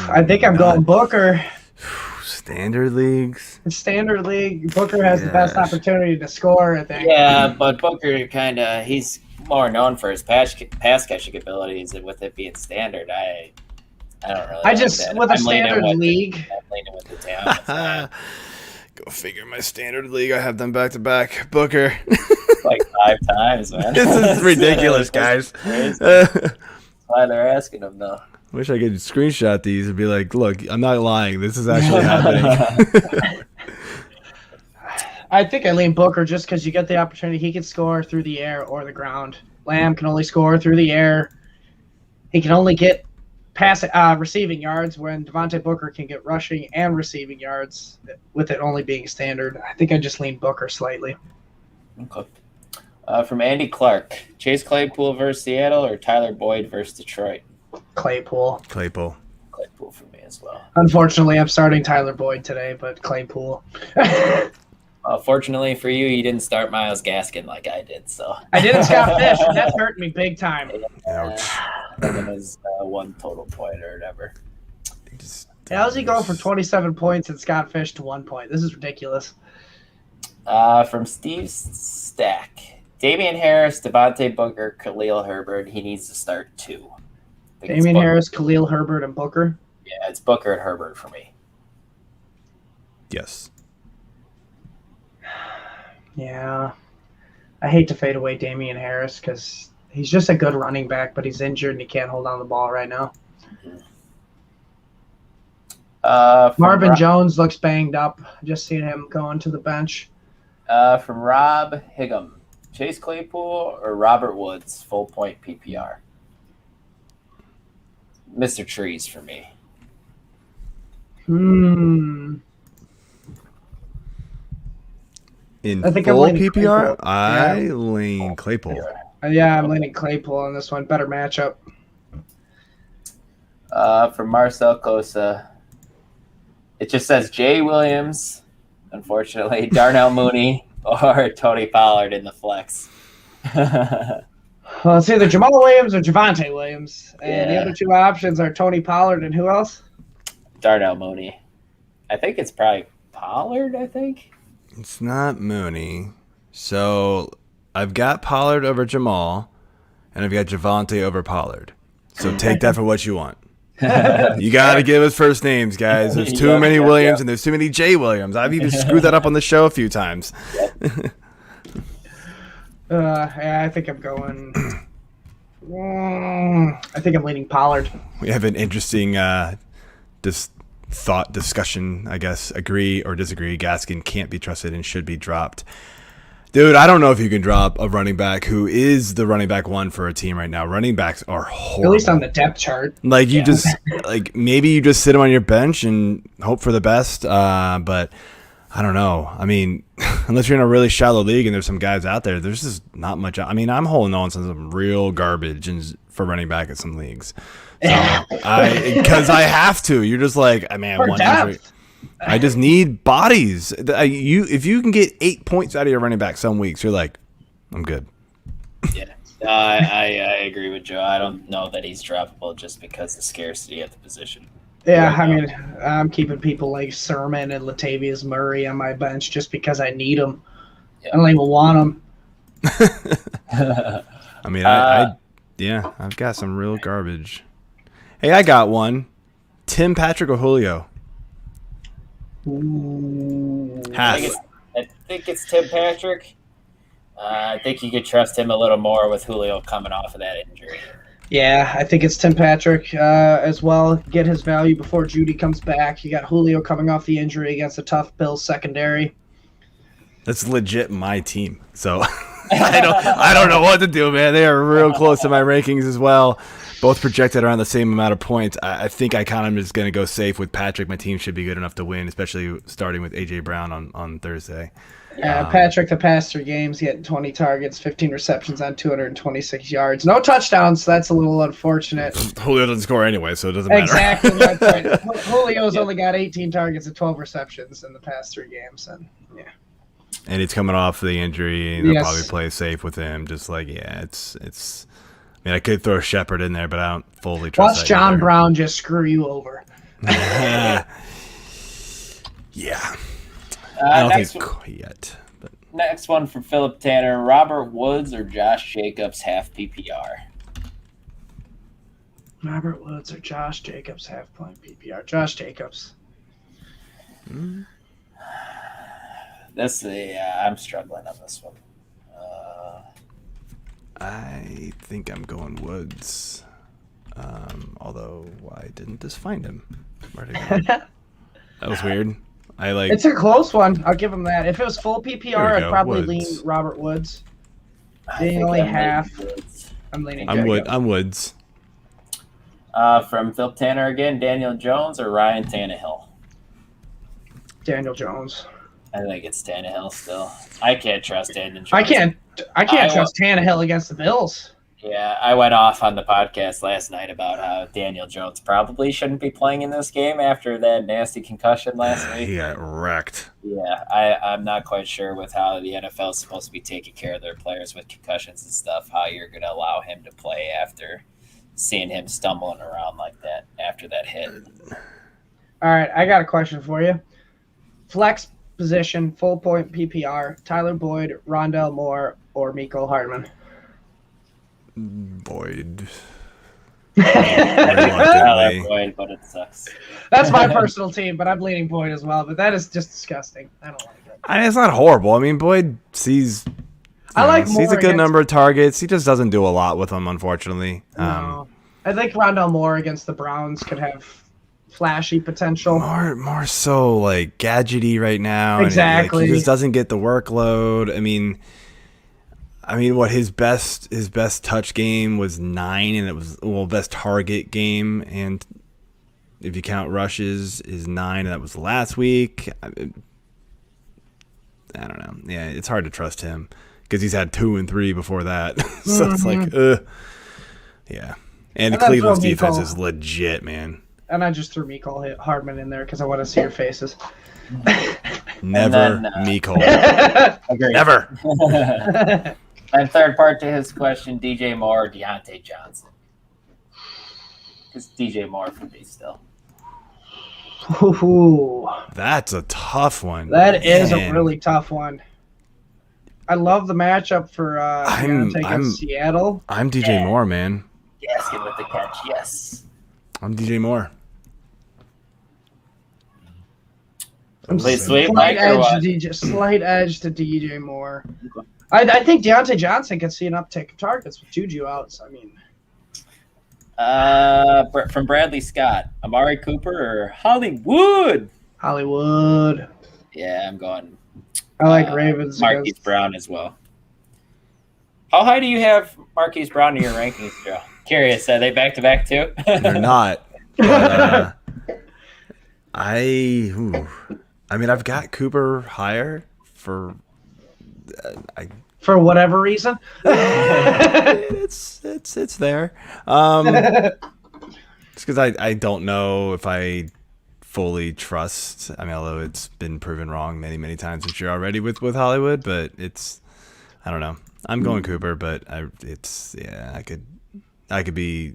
I think I'm going Booker. Standard leagues. In standard league, Booker has the best Yes. opportunity to score, I think. Yeah, but Booker he's more known for his pass catching abilities, and with it being standard, I don't really. I just, like that. with a I'm leaning standard with league, I'm leaning with the town. Go figure. My standard league, I have them back to back. Booker. Like 5 times, man. This is ridiculous, guys. That's why they're asking him though. Wish I could screenshot these and be like, look, I'm not lying. This is actually happening. I think I lean Booker just because you get the opportunity. He can score through the air or the ground. Lamb can only score through the air. He can only get receiving yards when Devontae Booker can get rushing and receiving yards with it only being standard. I think I just lean Booker slightly. Okay. From Andy Clark, Chase Claypool versus Seattle or Tyler Boyd versus Detroit? Claypool. Claypool. Claypool for me as well. Unfortunately, I'm starting Tyler Boyd today, but Claypool. Fortunately for you, you didn't start Myles Gaskin like I did, so. I didn't Scott Fish, and that's hurting me big time. Ouch. It was 1 total point or whatever. How's he going from 27 points and Scott Fish to 1 point? This is ridiculous. From Steve Stack, Damian Harris, Devontae Booker, Khalil Herbert. He needs to start 2. I think it's Damian Booker. Harris, Khalil Herbert, and Booker. Yeah, it's Booker and Herbert for me. Yes. Yeah. I hate to fade away Damian Harris because he's just a good running back, but he's injured and he can't hold on the ball right now. Marvin Jones looks banged up. Just seen him going to the bench. From Rob Higham, Chase Claypool or Robert Woods, full point PPR? Mr. Trees for me. I think full I'm PPR, I lean Claypool. Yeah, I'm leaning Claypool on this one. Better matchup. From Marcel Cosa, it just says Jay Williams, unfortunately, Darnell Mooney, or Tony Pollard in the flex. Well, it's either Jamal Williams or Javonte Williams. And the other two options are Tony Pollard and who else? Darnell Mooney. I think it's probably Pollard, I think. It's not Mooney. So I've got Pollard over Jamal, and I've got Javonte over Pollard. So take that for what you want. You got to give us first names, guys. There's too many Williams and there's too many J. Williams. I've even screwed that up on the show a few times. Yeah, I think I'm going. I think I'm leaning Pollard. We have an interesting thought discussion, I guess. Agree or disagree. Gaskin can't be trusted and should be dropped. Dude, I don't know if you can drop a running back who is the running back one for a team right now. Running backs are horrible. At least on the depth chart. Like you just maybe you just sit him on your bench and hope for the best. But I don't know. I mean, unless you're in a really shallow league and there's some guys out there, there's just not much. I mean, I'm holding on to some real garbage for running back at some leagues. So because I have to. You're just like, man, one injury. I just need bodies. If you can get 8 points out of your running back some weeks, you're like, I'm good. Yeah, I agree with Joe. I don't know that he's droppable just because of the scarcity at the position. Yeah, I mean, I'm keeping people like Sermon and Latavius Murray on my bench just because I need them. Yeah. I don't even want them. I mean, I've got some real garbage. Hey, I got one. Tim Patrick or Julio? I think it's Tim Patrick. I think you could trust him a little more with Julio coming off of that injury. Yeah, I think it's Tim Patrick as well. Get his value before Judy comes back. You got Julio coming off the injury against a tough Bills secondary. That's legit my team. So I don't know what to do, man. They are real close to my rankings as well. Both projected around the same amount of points. I think I kind of just going to go safe with Patrick. My team should be good enough to win, especially starting with A.J. Brown on Thursday. Patrick, the past 3 games, he had 20 targets, 15 receptions on 226 yards. No touchdowns, so that's a little unfortunate. Julio doesn't score anyway, so it doesn't matter. Exactly. That's right. Julio's only got 18 targets and 12 receptions in the past 3 games. And he's coming off the injury, and they'll probably play safe with him. Just like, it's I mean, I could throw Shepard in there, but I don't fully trust Watch John Brown just screw you over. Yeah. I don't think quite yet. But. Next one from Philip Tanner. Robert Woods or Josh Jacobs, half PPR? Robert Woods or Josh Jacobs, half point PPR. Josh Jacobs. I'm struggling on this one. I think I'm going Woods. Although I didn't just find him. Where'd he go? That was weird. It's a close one. I'll give him that. If it was full PPR, I'd probably lean Robert Woods. Being only half, I'm leaning Jacob. I'm Woods. From Phil Tanner again, Daniel Jones or Ryan Tannehill? Daniel Jones. I think it's Tannehill still. I can't trust Daniel Jones. I can't trust Tannehill against the Bills. Yeah, I went off on the podcast last night about how Daniel Jones probably shouldn't be playing in this game after that nasty concussion last week. He got wrecked. Yeah, I'm not quite sure with how the NFL is supposed to be taking care of their players with concussions and stuff, how you're going to allow him to play after seeing him stumbling around like that after that hit. All right, I got a question for you. Flex position, full point PPR, Tyler Boyd, Rondell Moore, or Mecole Hardman? Boyd. I like Boyd, but it sucks. That's my personal team, but I'm leaning Boyd as well. But that is just disgusting. I don't like it. I mean, it's not horrible. I mean, Boyd sees a good number of targets. He just doesn't do a lot with them, unfortunately. No. I think Rondell Moore against the Browns could have flashy potential. More so like gadgety right now. Exactly. And he just doesn't get the workload. I mean, what his best touch game was 9, and it was best target game, and if you count rushes, is 9, and that was last week. I don't know. Yeah, it's hard to trust him because he's had 2 and 3 before that. So it's like, yeah. And the Cleveland's defense is legit, man. And I just threw Mecole Hardman in there because I want to see your faces. Never Mecole. Never. And third part to his question, DJ Moore or Deontay Johnson? It's DJ Moore for me still. Ooh. That's a tough one. That is a really tough one. I love the matchup for Deontay against Seattle. I'm DJ Moore, man. Gaskin with the catch, yes. I'm DJ Moore. Slight edge to DJ Moore. I think Deontay Johnson can see an uptick in targets with Juju out. I mean, from Bradley Scott, Amari Cooper or Hollywood? Hollywood. Yeah, I'm going. I like Ravens. Marquis Brown as well. How high do you have Marquis Brown in your rankings, Joe? Curious. Are they back-to-back too? They're not. But, I've got Cooper higher for whatever reason. it's there. Just because I don't know if I fully trust. I mean, although it's been proven wrong many times this year already with Hollywood, but I don't know. I'm going Cooper, but I could be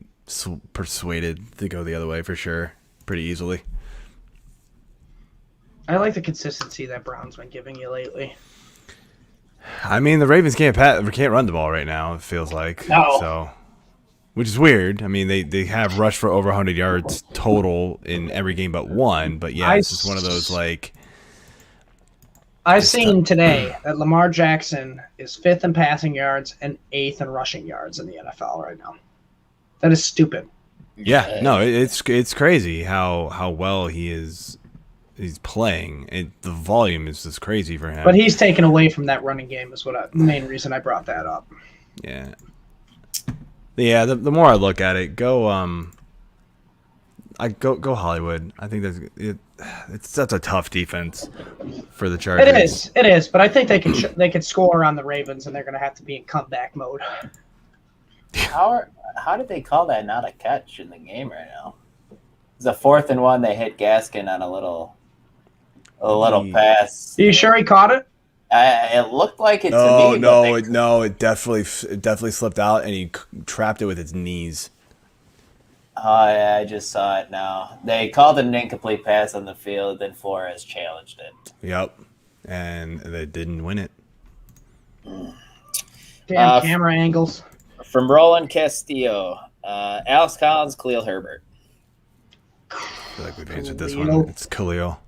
persuaded to go the other way for sure, pretty easily. I like the consistency that Brown's been giving you lately. I mean, the Ravens can't run the ball right now, it feels like. No. So, which is weird. I mean, they have rushed for over 100 yards total in every game but one. But yeah, it's just one of those like. I've seen today that Lamar Jackson is 5th in passing yards and 8th in rushing yards in the NFL right now. That is stupid. Yeah, no, it's crazy how well he's playing. The volume is just crazy for him. But he's taken away from that running game is the main reason I brought that up. Yeah. Yeah, the more I look at it, go Hollywood. I think it's such a tough defense for the Chargers. It is, but I think they could score on the Ravens, and they're going to have to be in comeback mode. How did they call that not a catch in the game right now? It's a 4th and 1. They hit Gaskin on a little pass. Are you sure he caught it? It looked like it to me. No, it definitely slipped out, and he trapped it with his knees. Oh, yeah, I just saw it now. They called it an incomplete pass on the field, then Flores challenged it. Yep, and they didn't win it. Damn camera angles. From Roland Castillo, Alex Collins, Khalil Herbert. I feel like we've answered this one. It's Khalil.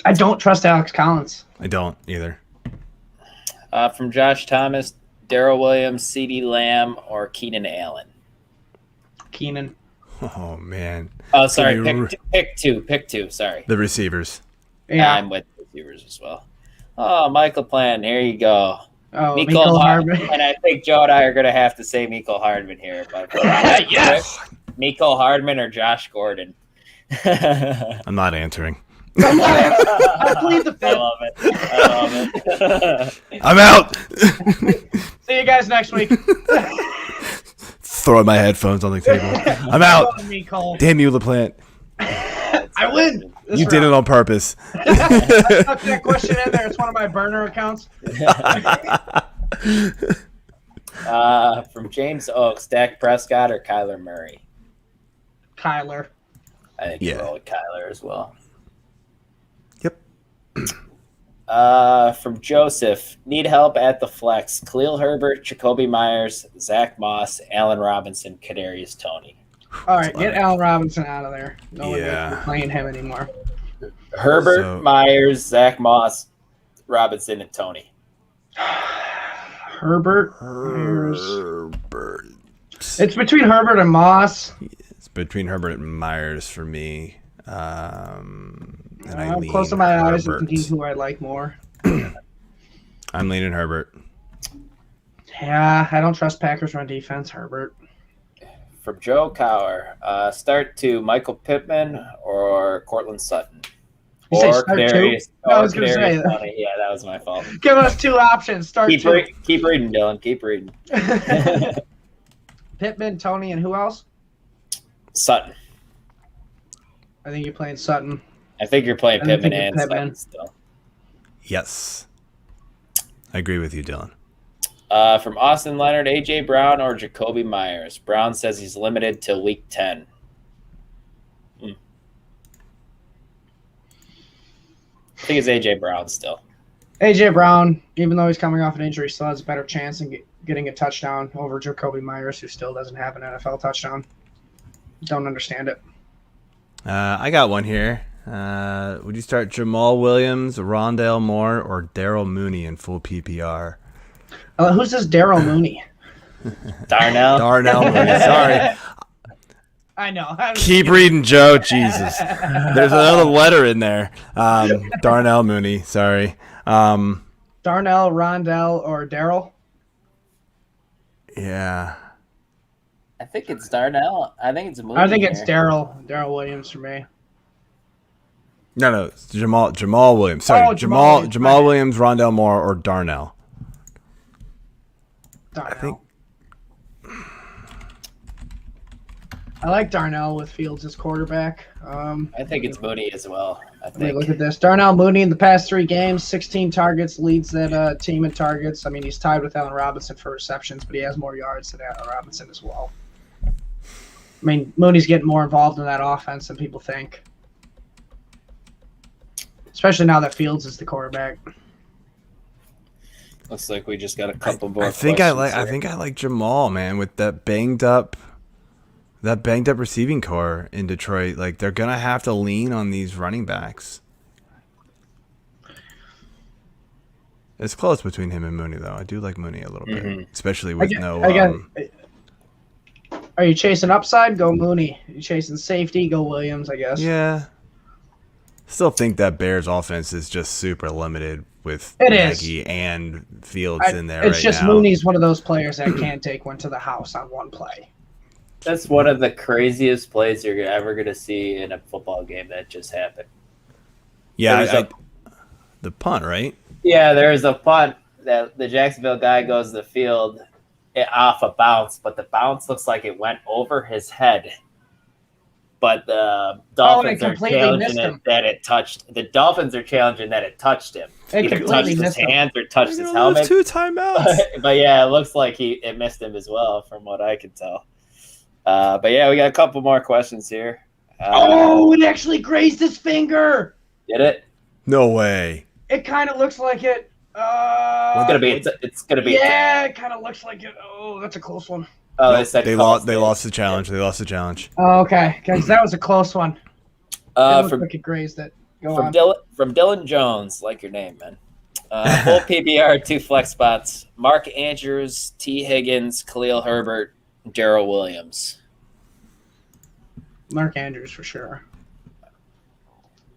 I don't trust Alex Collins. I don't either. From Josh Thomas, Daryl Williams, CeeDee Lamb, or Keenan Allen? Keenan. Oh, man. Oh, sorry. Pick two. Sorry. The receivers. Yeah. I'm with the receivers as well. Oh, Michael LaPlant. Here you go. Oh, Mecole Hardman. And I think Joe and I are going to have to say Mecole Hardman here. But yes! Mecole Hardman or Josh Gordon? I'm not answering. I plead the fifth. I love it. I'm out. See you guys next week. Throwing my headphones on the table. I'm out. Damn you, LaPlant. I win. You did it on purpose. I stuck that question in there. It's one of my burner accounts. From James Oaks, Dak Prescott or Kyler Murray? Kyler. I think we'll go with Kyler as well. Yep. From Joseph, need help at the flex. Khalil Herbert, Jacoby Myers, Zach Moss, Allen Robinson, Kadarius Toney. All right, get Allen Robinson out of there. No one playing him anymore. Herbert, Myers, Zach Moss, Robinson, and Tony. Herbert. It's between Herbert and Moss. It's between Herbert and Myers for me. And I'm close to my eyes and thinking who I like more. I'm leaning Herbert. Yeah, I don't trust Packers run defense, Herbert. From Joe Cower, start to Michael Pittman or Cortland Sutton. You say start two? I was going to say that. Yeah, that was my fault. Give us two options. Start keep two. Keep reading, Dylan. Keep reading. Pittman, Tony, and who else? Sutton. I think you're playing Sutton. I think you're playing Pittman and Sutton still. Yes. I agree with you, Dylan. From Austin Leonard, A.J. Brown or Jacoby Myers. Brown says he's limited till week 10. I think it's A.J. Brown still. A.J. Brown, even though he's coming off an injury, still has a better chance in getting a touchdown over Jacoby Myers, who still doesn't have an NFL touchdown. Don't understand it. I got one here. Would you start Jamal Williams, Rondale Moore, or Daryl Mooney in full PPR? Who's this Daryl Mooney? Darnell Mooney. Sorry. I know. Keep reading, Joe. Jesus. There's another letter in there. Darnell Mooney. Sorry. Darnell, Rondell, or Daryl? Yeah. I think it's Darnell. I think it's Mooney. I think it's Daryl. Daryl Williams for me. No, it's Jamal Williams. Sorry, Jamal Williams, Rondell Moore, or Darnell. Darnell. I like Darnell with Fields as quarterback. I think it's Mooney as well. Look at this. Darnell Mooney in the past 3 games, 16 targets, leads that team in targets. I mean, he's tied with Allen Robinson for receptions, but he has more yards than Allen Robinson as well. I mean, Mooney's getting more involved in that offense than people think. Especially now that Fields is the quarterback. Looks like we just got a couple more. I think I like Jamal, man, with that banged up receiving core in Detroit. Like, they're gonna have to lean on these running backs. It's close between him and Mooney, though. I do like Mooney a little bit, especially with Are you chasing upside? Go Mooney. Are you chasing safety? Go Williams, I guess. Yeah. Still think that Bears offense is just super limited with Nagy and Fields in there. It's just Mooney's one of those players that can't take one to the house on one play. That's one of the craziest plays you're ever going to see in a football game that just happened. Yeah, the punt, right? Yeah, there's a punt that the Jacksonville guy goes to the field off a bounce, but the bounce looks like it went over his head. But the Dolphins are challenging that it touched. The Dolphins are challenging that it touched him. Either touched his hands or touched his helmet. 2 timeouts. But yeah, it looks like it missed him as well, from what I can tell. But yeah, we got a couple more questions here. It actually grazed his finger. Did it? No way. It kind of looks like it. It's gonna be. Yeah, it kind of looks like it. Oh, that's a close one. Oh, they lost the challenge. They lost the challenge. Oh, okay, guys, that was a close one. It looked like it grazed it. From Dylan Jones, like your name, man. Full PPR, 2 flex spots. Mark Andrews, T. Higgins, Khalil Herbert, Daryl Williams. Mark Andrews for sure.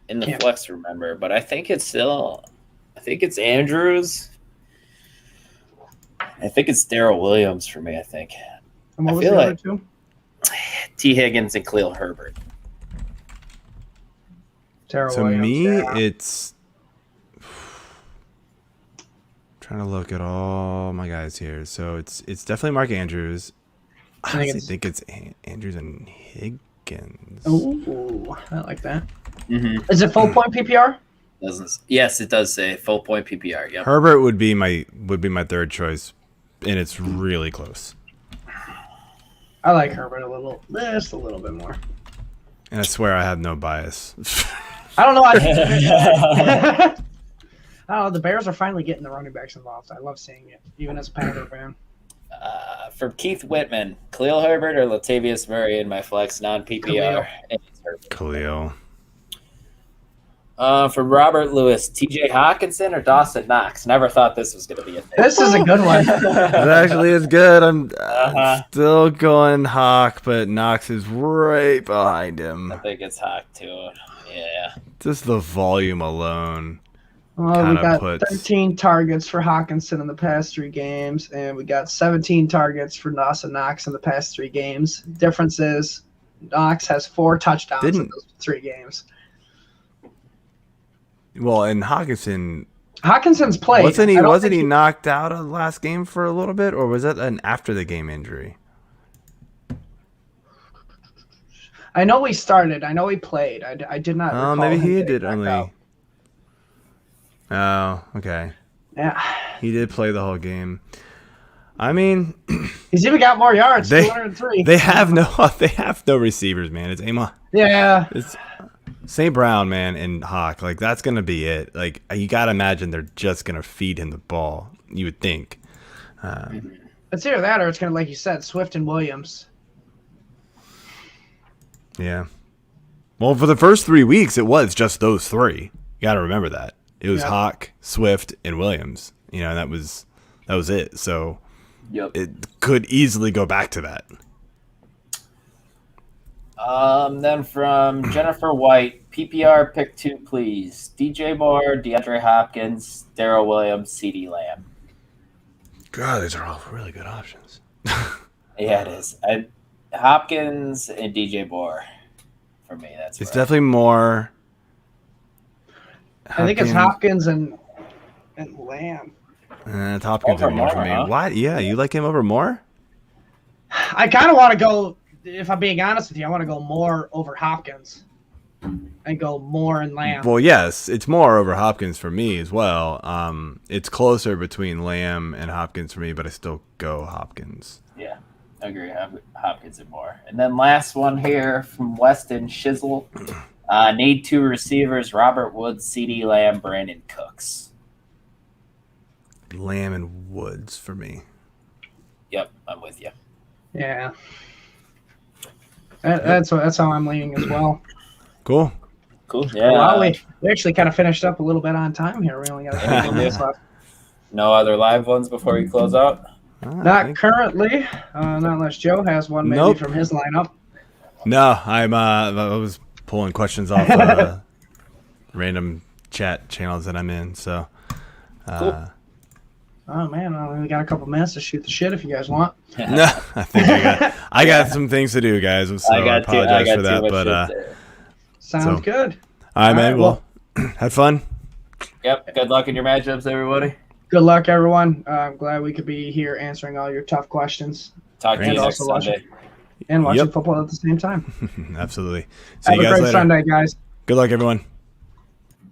In the flex, remember, but I think it's Andrews. I think it's Daryl Williams for me, I think. And what was the other two? T. Higgins and Khalil Herbert. To me, it's trying to look at all my guys here. So it's definitely Mark Andrews. I think it's Andrews and Higgins. Ooh, I like that. Mm-hmm. Is it full point PPR? Yes, it does say full point PPR. Yep. Herbert would be my third choice, and it's really close. I like Herbert just a little bit more. And I swear I have no bias. I don't know. I don't know. The Bears are finally getting the running backs involved. I love seeing it, even as a Packer fan. For Keith Whitman, Khalil Herbert or Latavius Murray in my flex non-PPR? Khalil. For Robert Lewis, T.J. Hawkinson or Dawson Knox? Never thought this was going to be a thing. This is a good one. It actually is good. I'm Uh-huh. still going Hawk, but Knox is right behind him. I think it's Hawk too. Yeah. Just the volume alone. Well, we Kinda got puts- 13 targets for Hawkinson in the past 3 games, and we got 17 targets for Dawson Knox in the past 3 games. Difference is Knox has 4 touchdowns in those 3 games. Well, and Hawkinson Hawkinson's played. wasn't I don't he think knocked out of the last game for a little bit, or was that an after the game injury? I know he started. I know he played. I did not. Oh, recall maybe him he getting did knocked only. out. Oh, okay. Yeah, He did play the whole game. I mean, he's even got more yards. They- 203. they have no receivers, man. It's Amos. Yeah, It's St. Brown, man, and Hawk. Like, that's gonna be it. Like, you gotta imagine they're just gonna feed him the ball. You would think. it's either that or it's gonna, like you said, Swift and Williams. Yeah. Well, for the first 3 weeks, it was just those 3. You gotta remember that. It was Yeah. Hawk, Swift, and Williams. You know, that was it. So Yep. it could easily go back to that. Then from Jennifer White, PPR pick 2, please. DJ Moore, DeAndre Hopkins, Daryl Williams, CeeDee Lamb. God, these are all really good options. Yeah, it is. Hopkins and DJ Moore for me. That's It's right. definitely more. I think it's Hopkins and Lamb. It's Hopkins Over and Moore for Moore, me. huh? What? Yeah, you like him over Moore? I kind of want to go. If I'm being honest with you, I want to go more over Hopkins and go more and Lamb. Well, yes, it's more over Hopkins for me as well. It's closer between Lamb and Hopkins for me, but I still go Hopkins. Yeah, I agree. Hopkins and Moore. And then last one here from Weston Shizzle. Need 2 receivers, Robert Woods, CeeDee Lamb, Brandon Cooks. Lamb and Woods for me. Yep, I'm with you. Yeah, that's how I'm leaning as well. Cool. Cool. Yeah. Well, we actually kind of finished up a little bit on time here. We only got a few minutes left. No other live ones before we close out? Not currently, not unless Joe has one maybe Nope. from his lineup. No, I was pulling questions off random chat channels that I'm in. So, Cool. Oh man, we got a couple minutes to shoot the shit if you guys want. no, I think I got some things to do, guys. So I apologize for that. But Sounds So- good. all right, man. right, Well, have fun. Yep. Good luck in your matchups, everybody. Good luck, everyone. I'm glad we could be here answering all your tough questions Talk to And you next also watch Sunday. and watching Yep. football at the same time. Absolutely. See Have you a guys great later. Sunday, guys. Good luck, everyone.